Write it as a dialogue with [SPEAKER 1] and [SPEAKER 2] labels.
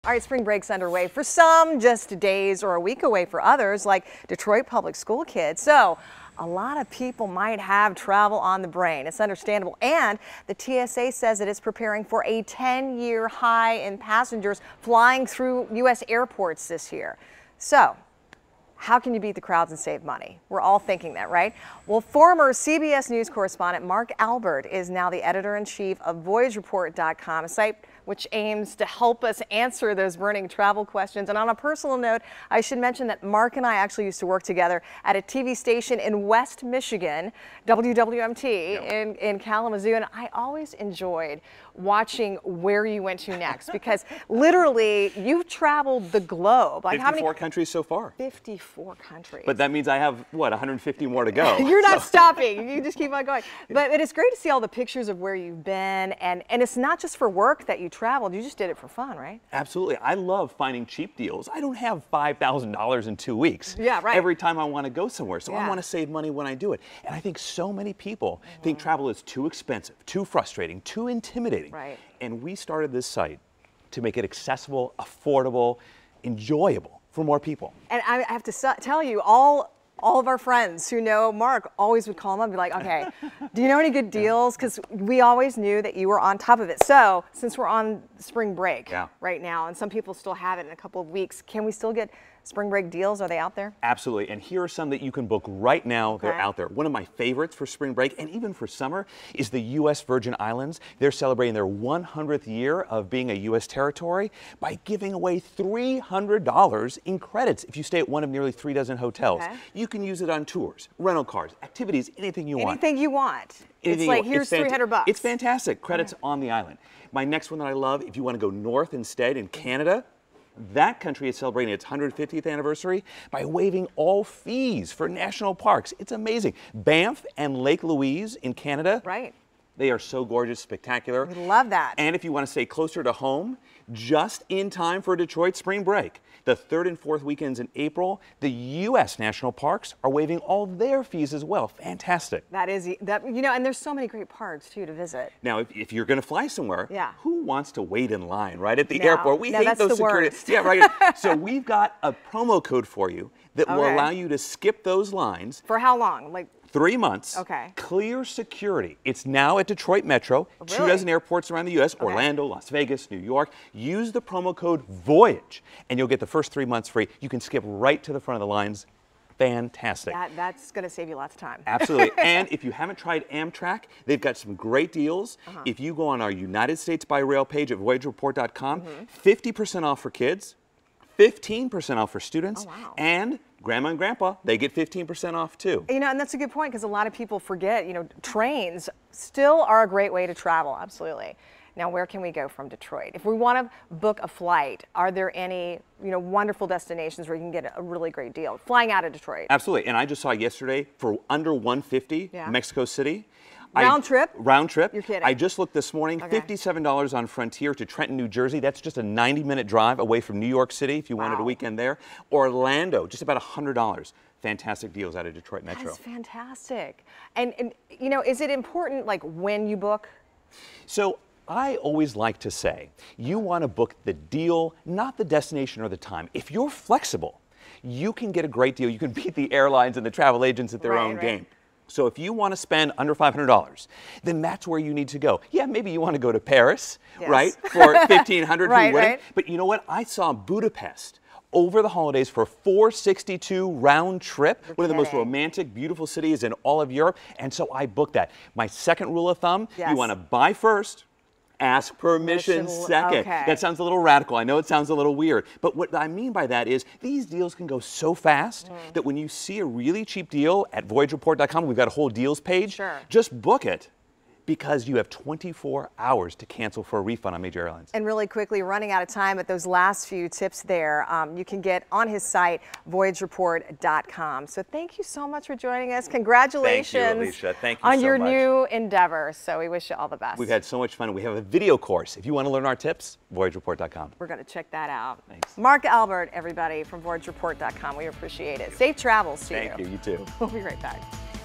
[SPEAKER 1] All right, spring break's underway for some, just days or a week away for others, like Detroit public school kids. So a lot of people might have travel on the brain. It's understandable. And the TSA says it is preparing for a 10-year high in passengers flying through U.S. airports this year. So how can you beat the crowds and save money? We're all thinking that, right? Well, former CBS News correspondent Mark Albert is now the editor-in-chief of VoyageReport.com, a site which aims to help us answer those burning travel questions. And on a personal note, I should mention that Mark and I actually used to work together at a TV station in West Michigan, WWMT, in Kalamazoo, and I always enjoyed watching where you went to next, because literally you've traveled the globe.
[SPEAKER 2] Like 54 countries so far.
[SPEAKER 1] 54 countries.
[SPEAKER 2] But that means I have, what, 150 more to go.
[SPEAKER 1] You're not stopping. You just keep on going. But it's great to see all the pictures of where you've been, and it's not just for work that you traveled. You just did it for fun, right?
[SPEAKER 2] Absolutely. I love finding cheap deals. I don't have $5,000 in 2 weeks.
[SPEAKER 1] Yeah, right.
[SPEAKER 2] Every time I want to go somewhere. So I want to save money when I do it. And I think so many people think travel is too expensive, too frustrating, too intimidating.
[SPEAKER 1] Right.
[SPEAKER 2] And we started this site to make it accessible, affordable, enjoyable for more people.
[SPEAKER 1] And I have to tell you, all of our friends who know Mark always would call him up and be like, okay, do you know any good deals? Because we always knew that you were on top of it. So since we're on spring break right now, and some people still have it in a couple of weeks, can we still get spring break deals? Are they out there?
[SPEAKER 2] Absolutely. And here are some that you can book right now. They're out there. One of my favorites for spring break and even for summer is the U.S. Virgin Islands. They're celebrating their 100th year of being a U.S. territory by giving away $300 in credits if you stay at one of nearly 3 dozen hotels. You can use it on tours, rental cars, activities, anything you want.
[SPEAKER 1] Anything you want. It's like, here's $300.
[SPEAKER 2] It's fantastic. Credits on the island. My next one that I love, if you want to go north instead in Canada, that country is celebrating its 150th anniversary by waiving all fees for national parks. It's amazing. Banff and Lake Louise in Canada.
[SPEAKER 1] Right.
[SPEAKER 2] They are so gorgeous, spectacular.
[SPEAKER 1] We love that.
[SPEAKER 2] And if you want to stay closer to home, just in time for Detroit spring break, the 3rd and 4th weekends in April, the U.S. national parks are waiving all their fees as well. Fantastic.
[SPEAKER 1] That is, you know, and there's so many great parks too to visit.
[SPEAKER 2] Now, if you're going to fly somewhere, who wants to wait in line right at the airport? We hate those security. Yeah, right. So we've got a promo code for you that will allow you to skip those lines.
[SPEAKER 1] For how long? Like
[SPEAKER 2] 3 months.
[SPEAKER 1] Okay.
[SPEAKER 2] Clear security. It's now at Detroit Metro, 2 dozen airports around the U.S., Orlando, Las Vegas, New York. Use the promo code VOYAGE, and you'll get the first 3 months free. You can skip right to the front of the lines. Fantastic.
[SPEAKER 1] That's going to save you lots of time.
[SPEAKER 2] Absolutely. And if you haven't tried Amtrak, they've got some great deals. If you go on our United States by Rail page at VoyageReport.com, 50% off for kids, 15% off for students, and Grandma and Grandpa, they get 15% off too.
[SPEAKER 1] You know, and that's a good point, because a lot of people forget, you know, trains still are a great way to travel, absolutely. Now, where can we go from Detroit? If we want to book a flight, are there any, you know, wonderful destinations where you can get a really great deal flying out of Detroit?
[SPEAKER 2] Absolutely. And I just saw yesterday for under $150, Mexico City.
[SPEAKER 1] Round trip?
[SPEAKER 2] Round trip.
[SPEAKER 1] You're kidding.
[SPEAKER 2] I just looked this morning, $57 on Frontier to Trenton, New Jersey. That's just a 90-minute drive away from New York City if you wanted a weekend there. Orlando, just about $100. Fantastic deals out of Detroit Metro.
[SPEAKER 1] That's fantastic. And you know, is it important, like, when you book?
[SPEAKER 2] So I always like to say, you want to book the deal, not the destination or the time. If you're flexible, you can get a great deal. You can beat the airlines and the travel agents at their own game. So if you want to spend under $500, then that's where you need to go. Yeah, maybe you want to go to Paris, right, for $1,500. But you know what? I saw Budapest over the holidays for $462 round trip, one of the most romantic, beautiful cities in all of Europe. And so I booked that. My second rule of thumb, you want to buy first, ask permission second. That sounds a little radical. I know it sounds a little weird. But what I mean by that is these deals can go so fast that when you see a really cheap deal at VoyageReport.com, we've got a whole deals page. Just book it, because you have 24 hours to cancel for a refund on major airlines. And really quickly, running out of time, but those last few tips there, you can get on his site, VoyageReport.com. So thank you so much for joining us. Congratulations Thank you, Alicia. Thank you
[SPEAKER 1] on
[SPEAKER 2] so
[SPEAKER 1] your
[SPEAKER 2] much.
[SPEAKER 1] new endeavor. So we wish you all the best.
[SPEAKER 2] We've had so much fun. We have a video course. If you want to learn our tips, VoyageReport.com.
[SPEAKER 1] We're going to check that out.
[SPEAKER 2] Thanks.
[SPEAKER 1] Mark Albert, everybody, from VoyageReport.com. We appreciate it. Safe travels to you.
[SPEAKER 2] Thank you. You too.
[SPEAKER 1] We'll be right back.